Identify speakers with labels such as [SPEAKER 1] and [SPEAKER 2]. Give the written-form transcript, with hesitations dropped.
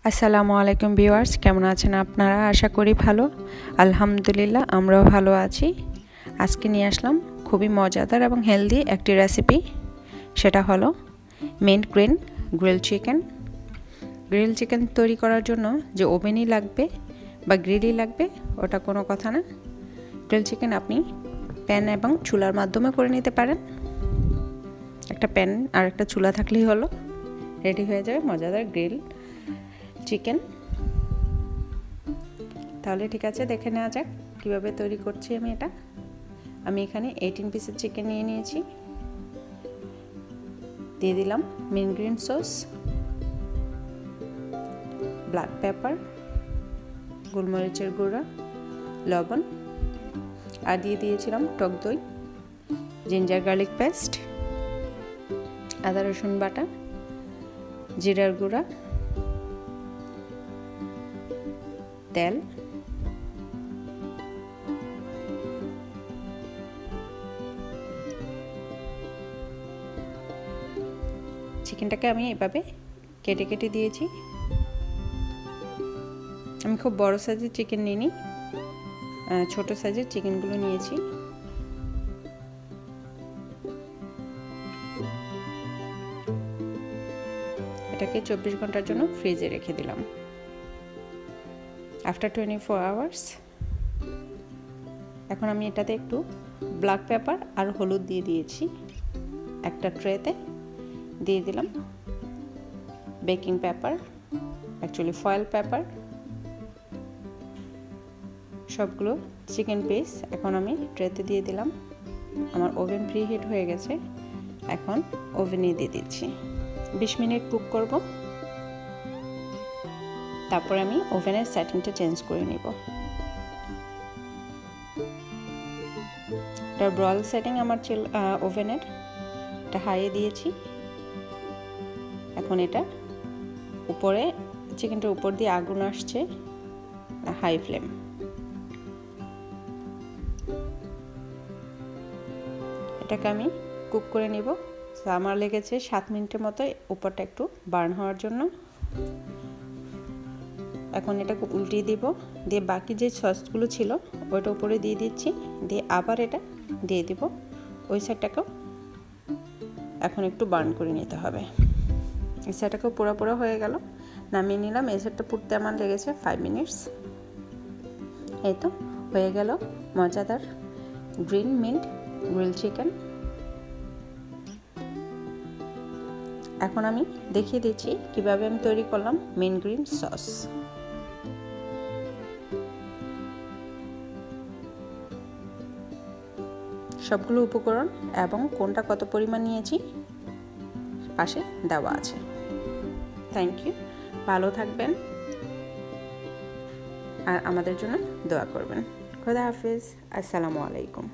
[SPEAKER 1] আসসালামু আলাইকুম ভিউয়ার্স, কেমন আছেন আপনারা? আশা করি ভালো। আলহামদুলিল্লাহ আমরাও ভালো আছি। আজকে নিয়ে আসলাম খুবই মজাদার এবং হেলদি একটি রেসিপি। সেটা হলো mint green grill chicken. Grill chicken তৈরি করার জন্য যে ওভেনই লাগবে বা গ্রিলই লাগবে ওটা কোনো কথা না। গ্রিল চিকেন আপনি প্যান এবং চুলার মাধ্যমে করে নিতে পারেন। একটা প্যান আর একটা চুলা থাকলেই হলো, রেডি হয়ে যাবে মজাদার গ্রিল চিকেন। তাহলে ঠিক আছে, দেখে নেওয়া যাক কীভাবে তৈরি করছি আমি এটা। আমি এখানে 18 পিসের চিকেন নিয়ে নিয়েছি। দিয়ে দিলাম mint green sauce, black pepper, গোলমরিচের গুঁড়া, লবণ, আর দিয়ে দিয়েছিলাম টক দই, জিঞ্জার গার্লিক পেস্ট, আদা রসুন বাটা, জিরার গুঁড়া, তেল, চিকেনটাকে আমি এভাবে কেটে কেটে দিয়েছি। আমি খুব বড় সাইজের চিকেন নিইনি, ছোট সাইজের চিকেনগুলো নিয়েছি। এটাকে 24 ঘন্টার জন্য ফ্রিজে রেখে দিলাম। আফটার 24 আওয়ার্স এখন আমি এটাতে একটু ব্ল্যাক পেপার আর হলুদ দিয়ে দিয়েছি। একটা ট্রেতে দিয়ে দিলাম baking paper, actually foil paper, সবগুলো চিকেন পিস এখন আমি ট্রেতে দিয়ে দিলাম। আমার ওভেন প্রিহিট হয়ে গেছে, এখন ওভেনে দিয়ে দিচ্ছি। 20 মিনিট কুক করব, তারপর আমি ওভেনের সেটিংটা চেঞ্জ করে নিব। এটা ব্রয়েল সেটিং আমার ওভেনের, এটা হাইয়ে দিয়েছি। এখন এটা উপরে চিকেনটার উপর দিয়ে আগুন আসছে, হাই ফ্লেম। এটাকে আমি কুক করে নিব। আমার লেগেছে 7 মিনিটের মতো উপরটা একটু বার্ন হওয়ার জন্য। এখন এটাকে উল্টিয়ে দিব, দিয়ে বাকি যে সসগুলো ছিল ওইটা উপরে দিয়ে দিচ্ছি, দিয়ে আবার এটা দিয়ে দিব। ওই সাইডটাকেও এখন একটু বার্ন করে নিতে হবে। এই সাইডটাকেও পোড়া পোড়া হয়ে গেল, নামিয়ে নিলাম। এই সাইডটা পুড়তে আমার লেগেছে 5 মিনিটস। এই তো হয়ে গেল মজাদার গ্রিন মিন্ট গ্রিল চিকেন। এখন আমি দেখিয়ে দিচ্ছি কিভাবে আমি তৈরি করলাম মিন্ট গ্রিন সস। সবগুলো উপকরণ এবং কোনটা কত পরিমাণ নিয়েছি পাশে দেওয়া আছে। থ্যাংক ইউ, ভালো থাকবেন আর আমাদের জন্য দোয়া করবেন। খোদা হাফেজ, আসসালামু আলাইকুম।